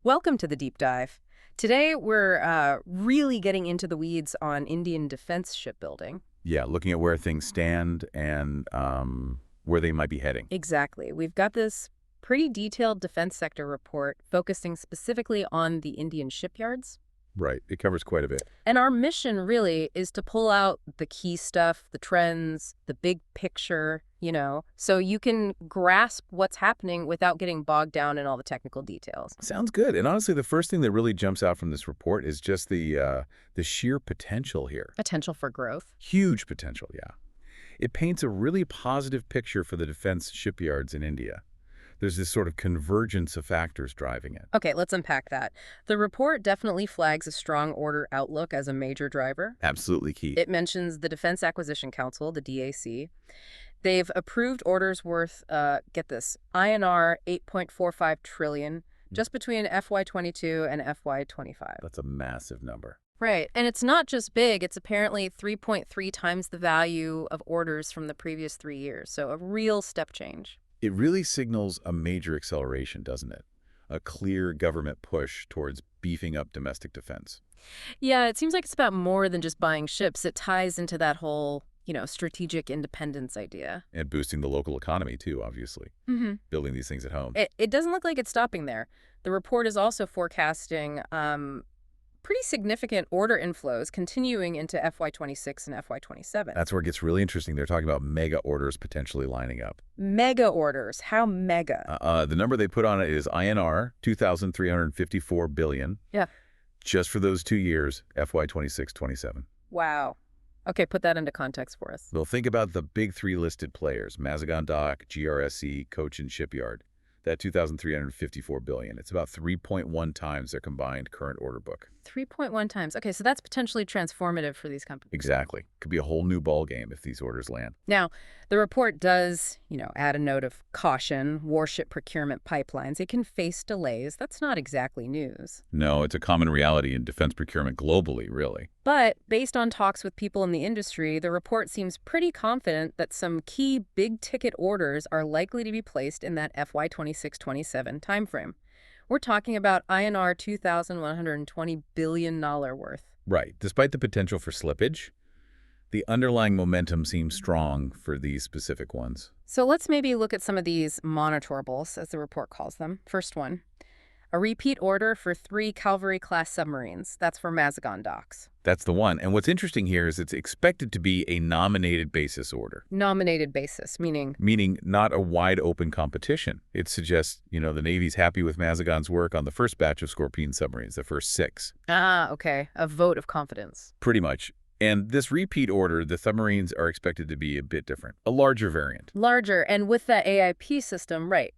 Welcome to the deep dive. Today, we're really getting into the weeds on Indian defense shipbuilding. Yeah, looking at where things stand and where they might be heading. Exactly. We've got this pretty detailed defense sector report focusing specifically on the Indian shipyards. Right. It covers quite a bit. And our mission really is to pull out the key stuff, the trends, the big picture, so you can grasp what's happening without getting bogged down in all the technical details. Sounds good. And honestly, the first thing that really jumps out from this report is just the sheer potential here. Potential for growth. Huge potential, yeah. It paints a really positive picture for the defense shipyards in India. There's this sort of convergence of factors driving it. Okay, let's unpack that. The report definitely flags a strong order outlook as a major driver. Absolutely key. It mentions the Defense Acquisition Council, the DAC. They've approved orders worth, get this, INR 8.45 trillion just between FY22 and FY25. That's a massive number. Right, and it's not just big, it's apparently 3.3 times the value of orders from the previous 3 years, so a real step change. It really signals a major acceleration, doesn't it? A clear government push towards beefing up domestic defense. Yeah, it seems like it's about more than just buying ships. It ties into that whole, strategic independence idea. And boosting the local economy, too, obviously. Building these things at home. It doesn't look like it's stopping there. The report is also forecasting pretty significant order inflows continuing into FY26 and FY27. That's where it gets really interesting. They're talking about mega orders potentially lining up. Mega orders. How mega? The number they put on it is INR 2,354 billion. Yeah. Just for those 2 years, FY26-27. Wow. Okay, put that into context for us. Well, think about the big three listed players, Mazagon Dock, GRSE, Cochin Shipyard. That 2,354 billion. It's about 3.1 times their combined current order book. 3.1 times. Okay, so that's potentially transformative for these companies. Exactly. Could be a whole new ball game if these orders land. Now, the report does, add a note of caution, warship procurement pipelines. It can face delays. That's not exactly news. No, it's a common reality in defense procurement globally, really. But based on talks with people in the industry, the report seems pretty confident that some key big-ticket orders are likely to be placed in that FY26-27 timeframe. We're talking about INR $2,120 billion worth. Right. Despite the potential for slippage, the underlying momentum seems strong for these specific ones. So let's maybe look at some of these monitorables, as the report calls them. First one, a repeat order for 3 Cavalry-class submarines. That's for Mazagon Docks. That's the one. And what's interesting here is it's expected to be a nominated basis order. Nominated basis, meaning? Meaning not a wide-open competition. It suggests, the Navy's happy with Mazagon's work on the first batch of Scorpion submarines, the first 6. Ah, okay. A vote of confidence. Pretty much. And this repeat order, the submarines are expected to be a bit different. A larger variant. Larger, and with that AIP system, right.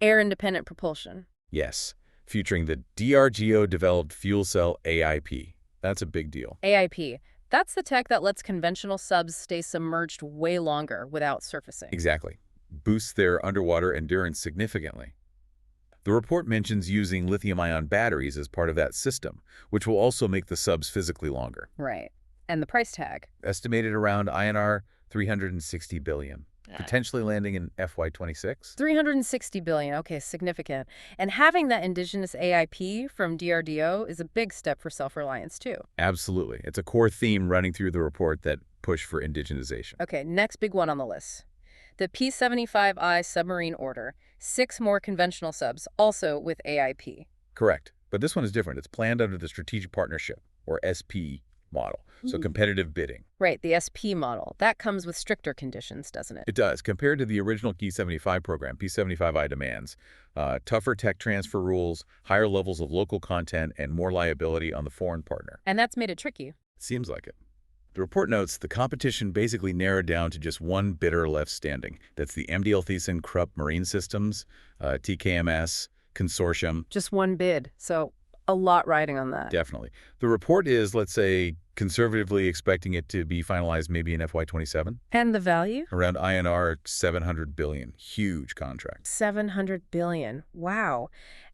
Air-independent propulsion. Yes. Featuring the DRDO-developed fuel cell AIP. That's a big deal. AIP. That's the tech that lets conventional subs stay submerged way longer without surfacing. Exactly. Boosts their underwater endurance significantly. The report mentions using lithium-ion batteries as part of that system, which will also make the subs physically longer. Right. And the price tag? Estimated around INR 360 billion. Potentially landing in FY26? 360 billion. Okay, significant. And having that indigenous AIP from DRDO is a big step for self-reliance, too. Absolutely. It's a core theme running through the report that push for indigenization. Okay, next big one on the list. The P-75I submarine order. 6 more conventional subs, also with AIP. Correct. But this one is different. It's planned under the Strategic Partnership, or SP, model. So competitive bidding. Right, the SP model. That comes with stricter conditions, doesn't it? It does. Compared to the original P-75 program, P-75I demands tougher tech transfer rules, higher levels of local content, and more liability on the foreign partner. And that's made it tricky. Seems like it. The report notes the competition basically narrowed down to just one bidder left standing. That's the MDL Thiessen Krupp Marine Systems, TKMS, Consortium. Just one bid, so a lot riding on that. Definitely. The report is, let's say, conservatively expecting it to be finalized maybe in FY27. And the value? Around INR 700 billion. Huge contract. 700 billion. Wow.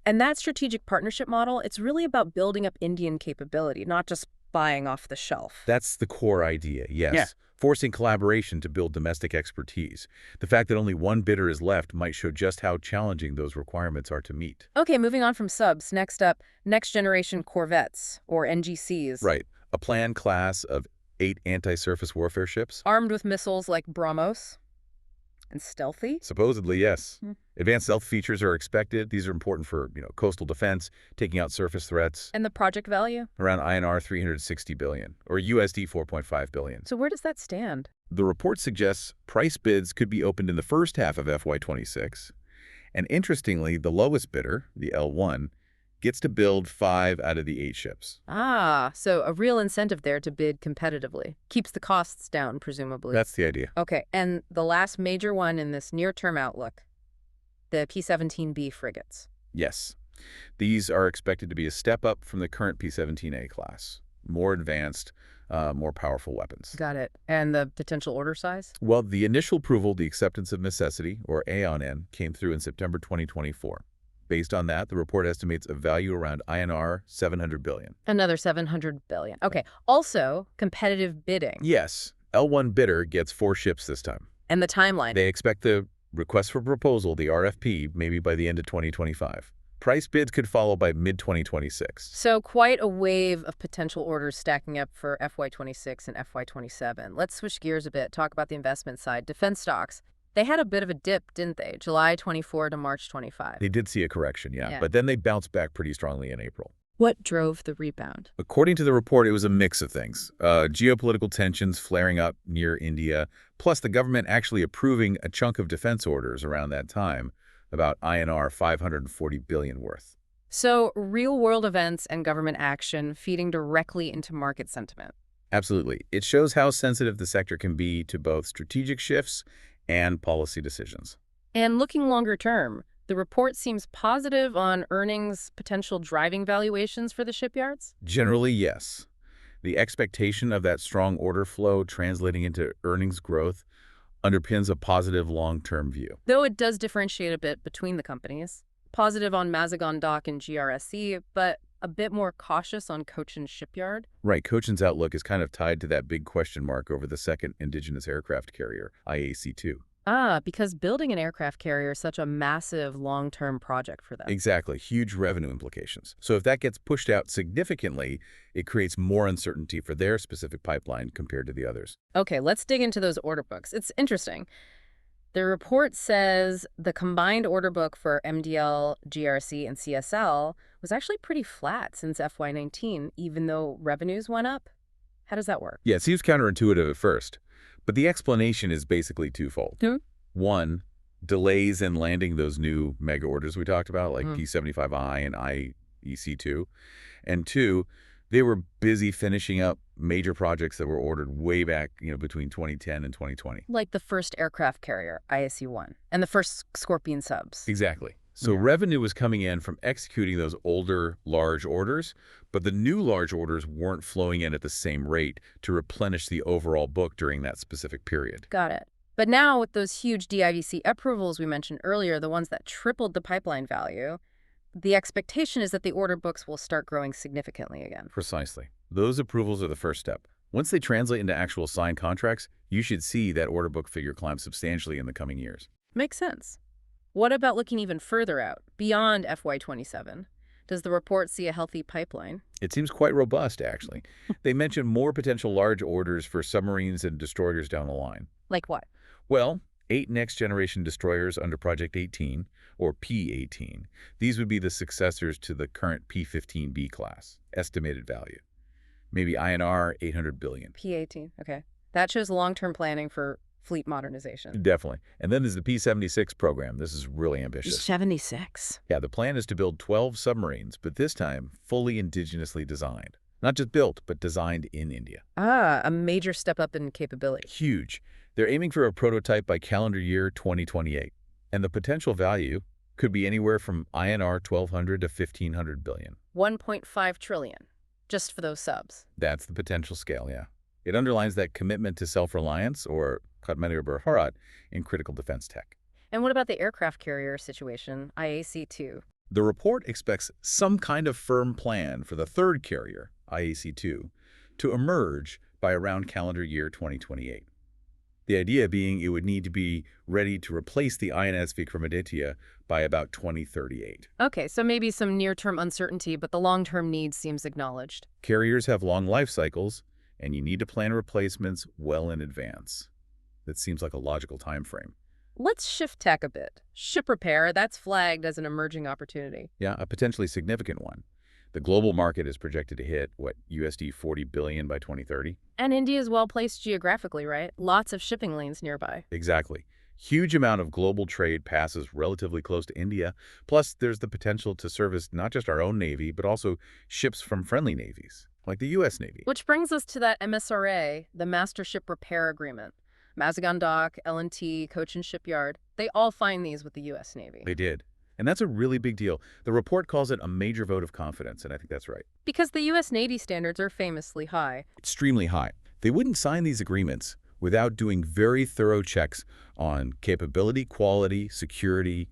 And that strategic partnership model, it's really about building up Indian capability, not just buying off the shelf. That's the core idea, yes. Yeah. Forcing collaboration to build domestic expertise. The fact that only one bidder is left might show just how challenging those requirements are to meet. Okay, moving on from subs. Next up, next generation corvettes, or NGCs. Right. A planned class of 8 anti-surface warfare ships? Armed with missiles like BrahMos. And stealthy? Supposedly, yes. Hmm. Advanced stealth features are expected. These are important for, coastal defense, taking out surface threats. And the project value? Around INR 360 billion, or USD 4.5 billion. So where does that stand? The report suggests price bids could be opened in the first half of FY26. And interestingly, the lowest bidder, the L1, gets to build 5 out of the 8 ships. Ah, so a real incentive there to bid competitively. Keeps the costs down, presumably. That's the idea. Okay, and the last major one in this near-term outlook, the P-17B frigates. Yes. These are expected to be a step up from the current P-17A class. More advanced, more powerful weapons. Got it. And the potential order size? Well, the initial approval, the acceptance of necessity, or AON-N, came through in September 2024. Based on that, the report estimates a value around INR 700 billion. Another 700 billion. Okay. Also, competitive bidding. Yes. L1 bidder gets 4 ships this time. And the timeline. They expect the request for proposal, the RFP, maybe by the end of 2025. Price bids could follow by mid-2026. So quite a wave of potential orders stacking up for FY26 and FY27. Let's switch gears a bit, talk about the investment side. Defense stocks. They had a bit of a dip, didn't they? July 24 to March 25. They did see a correction, yeah. But then they bounced back pretty strongly in April. What drove the rebound? According to the report, it was a mix of things. Geopolitical tensions flaring up near India, plus the government actually approving a chunk of defense orders around that time, about INR 540 billion worth. So real-world events and government action feeding directly into market sentiment. Absolutely. It shows how sensitive the sector can be to both strategic shifts and policy decisions. And looking longer term, the report seems positive on earnings potential driving valuations for the shipyards? Generally, yes. The expectation of that strong order flow translating into earnings growth underpins a positive long-term view. Though it does differentiate a bit between the companies. Positive on Mazagon Dock and GRSE, but a bit more cautious on Cochin Shipyard. Right, Cochin's outlook is kind of tied to that big question mark over the second indigenous aircraft carrier, IAC-2. Ah, because building an aircraft carrier is such a massive long-term project for them. Exactly, huge revenue implications. So if that gets pushed out significantly, it creates more uncertainty for their specific pipeline compared to the others. Okay, let's dig into those order books. It's interesting. The report says the combined order book for MDL, GRC, and CSL was actually pretty flat since FY19, even though revenues went up. How does that work? Yeah, it seems counterintuitive at first, but the explanation is basically twofold. One, delays in landing those new mega orders we talked about, like P75I and IEC2. And two, they were busy finishing up major projects that were ordered way back, between 2010 and 2020. Like the first aircraft carrier, ISU-1, and the first Scorpion subs. Exactly. So revenue was coming in from executing those older, large orders, but the new large orders weren't flowing in at the same rate to replenish the overall book during that specific period. Got it. But now with those huge DIVC approvals we mentioned earlier, the ones that tripled the pipeline value, the expectation is that the order books will start growing significantly again. Precisely. Those approvals are the first step. Once they translate into actual signed contracts, you should see that order book figure climb substantially in the coming years. Makes sense. What about looking even further out, beyond FY27? Does the report see a healthy pipeline? It seems quite robust, actually. They mention more potential large orders for submarines and destroyers down the line. Like what? Well, 8 next-generation destroyers under Project 18, or P-18. These would be the successors to the current P-15B class, estimated value. Maybe INR 800 billion. P-18, okay. That shows long-term planning for fleet modernization. Definitely. And then there's the P-76 program. This is really ambitious. 76? Yeah, the plan is to build 12 submarines, but this time fully indigenously designed. Not just built, but designed in India. Ah, a major step up in capability. Huge. They're aiming for a prototype by calendar year 2028. And the potential value could be anywhere from INR 1,200 to 1,500 billion. 1.5 trillion, just for those subs. That's the potential scale, yeah. It underlines that commitment to self-reliance, or Katmanu Bharat, in critical defense tech. And what about the aircraft carrier situation, IAC-2? The report expects some kind of firm plan for the third carrier, IAC-2, to emerge by around calendar year 2028. The idea being it would need to be ready to replace the INS Vikramaditya by about 2038. Okay, so maybe some near-term uncertainty, but the long-term need seems acknowledged. Carriers have long life cycles, and you need to plan replacements well in advance. That seems like a logical time frame. Let's shift tack a bit. Ship repair, that's flagged as an emerging opportunity. Yeah, a potentially significant one. The global market is projected to hit, USD 40 billion by 2030? And India is well-placed geographically, right? Lots of shipping lanes nearby. Exactly. Huge amount of global trade passes relatively close to India. Plus, there's the potential to service not just our own Navy, but also ships from friendly navies, like the U.S. Navy. Which brings us to that MSRA, the Master Ship Repair Agreement. Mazagon Dock, L&T, Cochin Shipyard, they all find these with the U.S. Navy. They did. And that's a really big deal. The report calls it a major vote of confidence, and I think that's right. Because the U.S. Navy standards are famously high. Extremely high. They wouldn't sign these agreements without doing very thorough checks on capability, quality, security,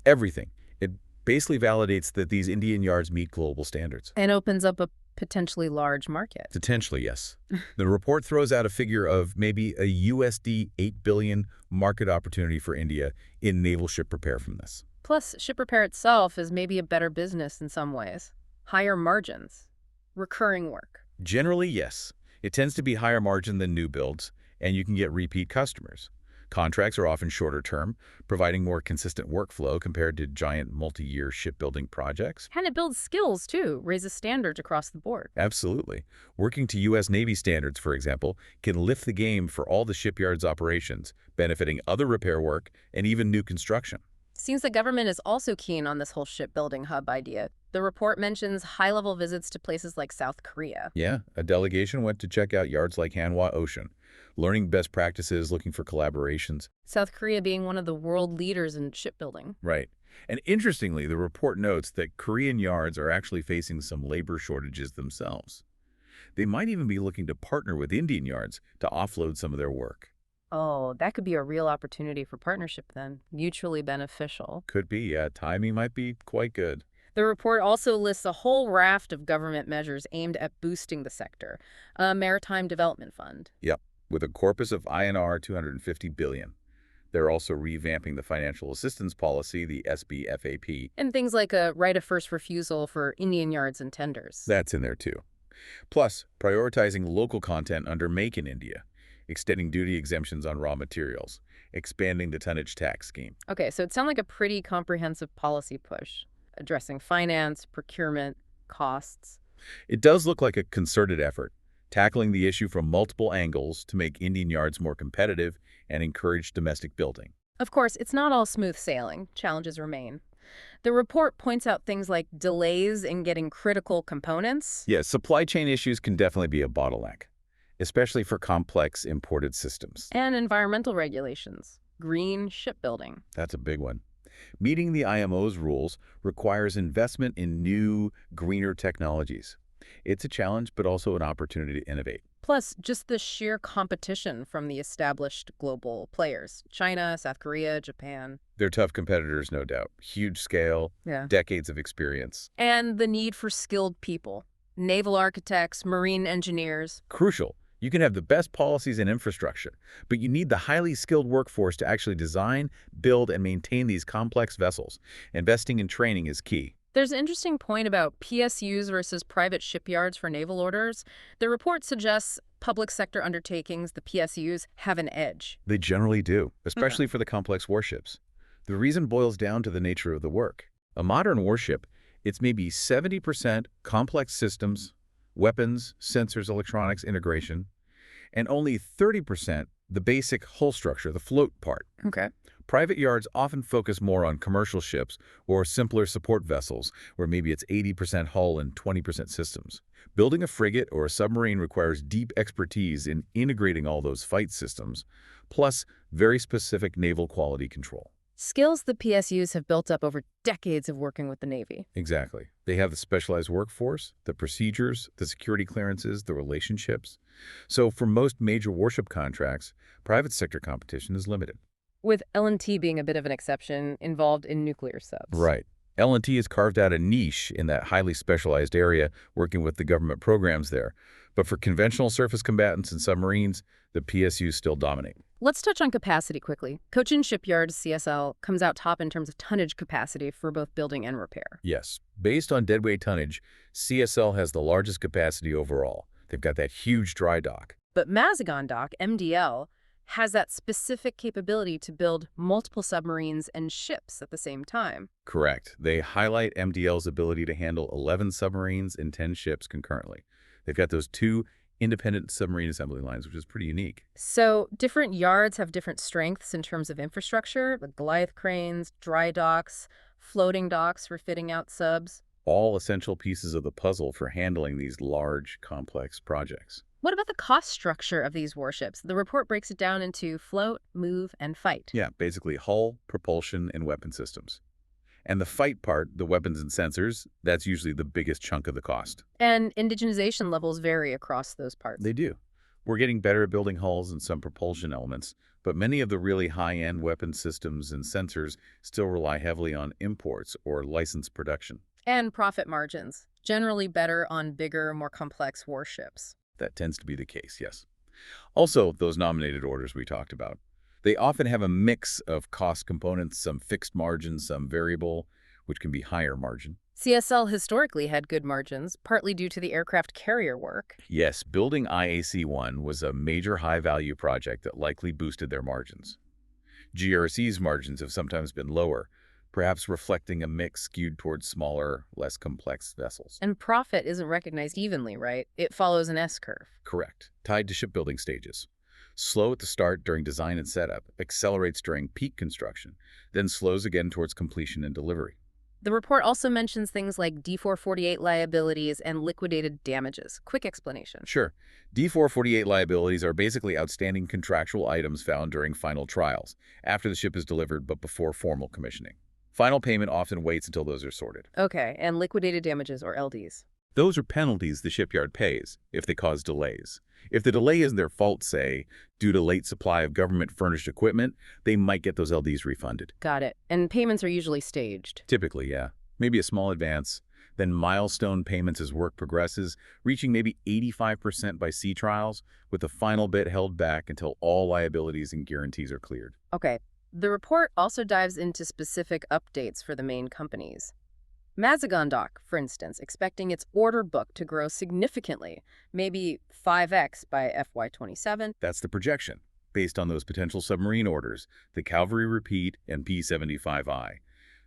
everything. It basically validates that these Indian yards meet global standards. And opens up a potentially large market. Potentially, yes. The report throws out a figure of maybe a USD 8 billion market opportunity for India in naval ship repair from this. Plus, ship repair itself is maybe a better business in some ways. Higher margins. Recurring work. Generally, yes. It tends to be higher margin than new builds, and you can get repeat customers. Contracts are often shorter term, providing more consistent workflow compared to giant multi-year shipbuilding projects. And it builds skills, too, raises standards across the board. Absolutely. Working to U.S. Navy standards, for example, can lift the game for all the shipyard's operations, benefiting other repair work and even new construction. Seems the government is also keen on this whole shipbuilding hub idea. The report mentions high-level visits to places like South Korea. Yeah, a delegation went to check out yards like Hanwha Ocean, learning best practices, looking for collaborations. South Korea being one of the world leaders in shipbuilding. Right. And interestingly, the report notes that Korean yards are actually facing some labor shortages themselves. They might even be looking to partner with Indian yards to offload some of their work. Oh, that could be a real opportunity for partnership then. Mutually beneficial. Could be, yeah. Timing might be quite good. The report also lists a whole raft of government measures aimed at boosting the sector. A maritime development fund. Yep, with a corpus of INR 250 billion. They're also revamping the financial assistance policy, the SBFAP. And things like a right of first refusal for Indian yards and tenders. That's in there too. Plus, prioritizing local content under Make in India. Extending duty exemptions on raw materials, expanding the tonnage tax scheme. Okay, so it sounds like a pretty comprehensive policy push, addressing finance, procurement, costs. It does look like a concerted effort, tackling the issue from multiple angles to make Indian yards more competitive and encourage domestic building. Of course, it's not all smooth sailing. Challenges remain. The report points out things like delays in getting critical components. Yes, supply chain issues can definitely be a bottleneck, especially for complex imported systems. And environmental regulations. Green shipbuilding. That's a big one. Meeting the IMO's rules requires investment in new, greener technologies. It's a challenge, but also an opportunity to innovate. Plus, just the sheer competition from the established global players. China, South Korea, Japan. They're tough competitors, no doubt. Huge scale, decades of experience. And the need for skilled people. Naval architects, marine engineers. Crucial. You can have the best policies and infrastructure, but you need the highly skilled workforce to actually design, build, and maintain these complex vessels. Investing in training is key. There's an interesting point about PSUs versus private shipyards for naval orders. The report suggests public sector undertakings, the PSUs, have an edge. They generally do, especially for the complex warships. The reason boils down to the nature of the work. A modern warship, it's maybe 70% complex systems, weapons, sensors, electronics, integration, and only 30% the basic hull structure, the float part. Okay. Private yards often focus more on commercial ships or simpler support vessels, where maybe it's 80% hull and 20% systems. Building a frigate or a submarine requires deep expertise in integrating all those fight systems, plus very specific naval quality control. Skills the PSUs have built up over decades of working with the Navy. Exactly. They have the specialized workforce, the procedures, the security clearances, the relationships. So for most major warship contracts, private sector competition is limited. With L&T being a bit of an exception, involved in nuclear subs. Right. L&T has carved out a niche in that highly specialized area, working with the government programs there. But for conventional surface combatants and submarines, the PSUs still dominate. Let's touch on capacity quickly. Cochin Shipyards, CSL, comes out top in terms of tonnage capacity for both building and repair. Yes, based on deadweight tonnage, CSL has the largest capacity overall. They've got that huge dry dock. But Mazagon Dock, MDL, has that specific capability to build multiple submarines and ships at the same time. Correct. They highlight MDL's ability to handle 11 submarines and 10 ships concurrently. They've got those 2 independent submarine assembly lines, which is pretty unique. So different yards have different strengths in terms of infrastructure, like Goliath cranes, dry docks, floating docks for fitting out subs. All essential pieces of the puzzle for handling these large, complex projects. What about the cost structure of these warships? The report breaks it down into float, move, and fight. Yeah, basically hull, propulsion, and weapon systems. And the fight part, the weapons and sensors, that's usually the biggest chunk of the cost. And indigenization levels vary across those parts. They do. We're getting better at building hulls and some propulsion elements, but many of the really high-end weapon systems and sensors still rely heavily on imports or licensed production. And profit margins, generally better on bigger, more complex warships. That tends to be the case, yes. Also, those nominated orders we talked about. They often have a mix of cost components, some fixed margins, some variable, which can be higher margin. CSL historically had good margins, partly due to the aircraft carrier work. Yes, building IAC-1 was a major high-value project that likely boosted their margins. GRC's margins have sometimes been lower, perhaps reflecting a mix skewed towards smaller, less complex vessels. And profit isn't recognized evenly, right? It follows an S-curve. Correct, tied to shipbuilding stages. Slow at the start during design and setup, accelerates during peak construction, then slows again towards completion and delivery. The report also mentions things like D448 liabilities and liquidated damages. Quick explanation. Sure. D448 liabilities are basically outstanding contractual items found during final trials, after the ship is delivered but before formal commissioning. Final payment often waits until those are sorted. Okay, and liquidated damages, or LDs. Those are penalties the shipyard pays if they cause delays. If the delay isn't their fault, say, due to late supply of government-furnished equipment, they might get those LDs refunded. Got it. And payments are usually staged. Typically, yeah. Maybe a small advance, then milestone payments as work progresses, reaching maybe 85% by sea trials, with the final bit held back until all liabilities and guarantees are cleared. Okay. The report also dives into specific updates for the main companies. Mazagon Dock, for instance, expecting its order book to grow significantly, maybe 5x by FY27. That's the projection, based on those potential submarine orders, the Cavalry Repeat and P-75I.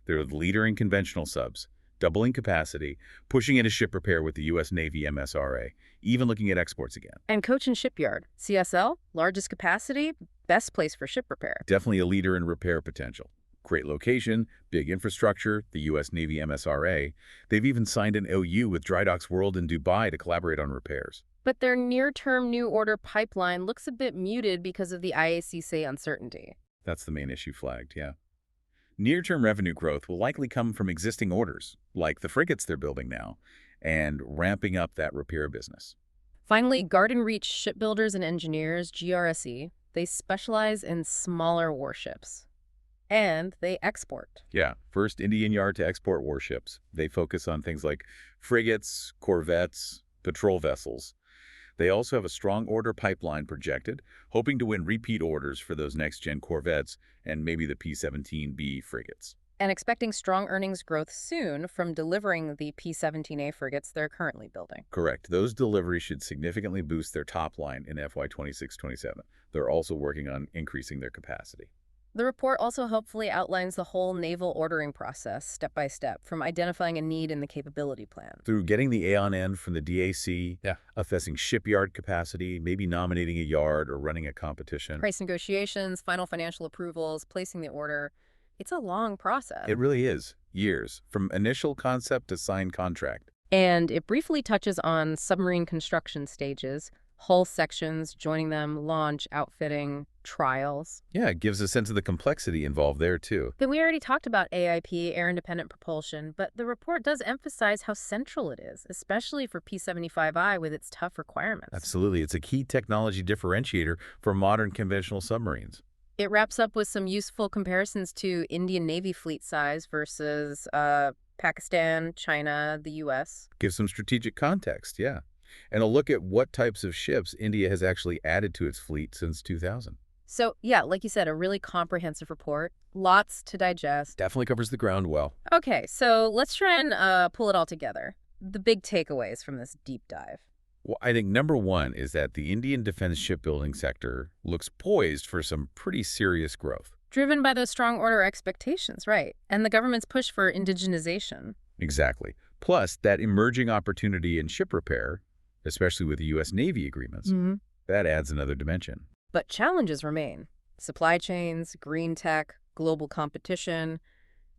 They're the leader in conventional subs, doubling capacity, pushing into ship repair with the U.S. Navy MSRA, even looking at exports again. And Cochin Shipyard, CSL, largest capacity, best place for ship repair. Definitely a leader in repair potential. Great location, big infrastructure, the U.S. Navy MSRA. They've even signed an OU with Dry Docks World in Dubai to collaborate on repairs. But their near-term new order pipeline looks a bit muted because of the IACC uncertainty. That's the main issue flagged, yeah. Near-term revenue growth will likely come from existing orders, like the frigates they're building now, and ramping up that repair business. Finally, Garden Reach Shipbuilders and Engineers, GRSE, they specialize in smaller warships. And they export. Yeah, first Indian yard to export warships. They focus on things like frigates, corvettes, patrol vessels. They also have a strong order pipeline projected, hoping to win repeat orders for those next-gen corvettes and maybe the P-17B frigates. And expecting strong earnings growth soon from delivering the P-17A frigates they're currently building. Correct. Those deliveries should significantly boost their top line in FY26-27. They're also working on increasing their capacity. The report also hopefully outlines the whole naval ordering process, step by step, from identifying a need in the capability plan. Through getting the A-on-N from the DAC, assessing shipyard capacity, maybe nominating a yard or running a competition. Price negotiations, final financial approvals, placing the order. It's a long process. It really is. Years, from initial concept to signed contract. And it briefly touches on submarine construction stages, hull sections, joining them, launch, outfitting, trials. Yeah, it gives a sense of the complexity involved there, too. Then we already talked about AIP, air-independent propulsion, but the report does emphasize how central it is, especially for P-75I with its tough requirements. Absolutely. It's a key technology differentiator for modern conventional submarines. It wraps up with some useful comparisons to Indian Navy fleet size versus Pakistan, China, the U.S. Give some strategic context, yeah. And a look at what types of ships India has actually added to its fleet since 2000. So, yeah, like you said, a really comprehensive report. Lots to digest. Definitely covers the ground well. Okay, so let's try and pull it all together. The big takeaways from this deep dive. Well, I think number one is that the Indian defense shipbuilding sector looks poised for some pretty serious growth. Driven by those strong order expectations, right? And the government's push for indigenization. Exactly. Plus, that emerging opportunity in ship repair, especially with the U.S. Navy agreements, that adds another dimension. But challenges remain. Supply chains, green tech, global competition,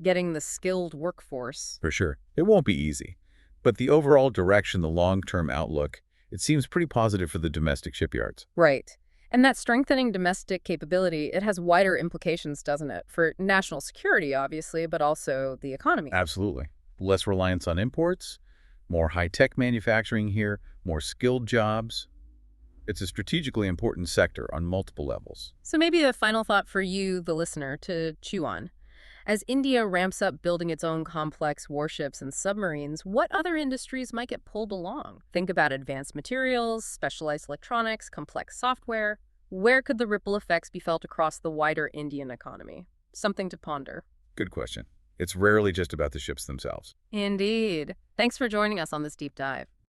getting the skilled workforce. For sure. It won't be easy. But the overall direction, the long-term outlook, it seems pretty positive for the domestic shipyards. Right. And that strengthening domestic capability, it has wider implications, doesn't it? For national security, obviously, but also the economy. Absolutely. Less reliance on imports, more high-tech manufacturing here, more skilled jobs. It's a strategically important sector on multiple levels. So maybe a final thought for you, the listener, to chew on. As India ramps up building its own complex warships and submarines, what other industries might get pulled along? Think about advanced materials, specialized electronics, complex software. Where could the ripple effects be felt across the wider Indian economy? Something to ponder. Good question. It's rarely just about the ships themselves. Indeed. Thanks for joining us on this deep dive.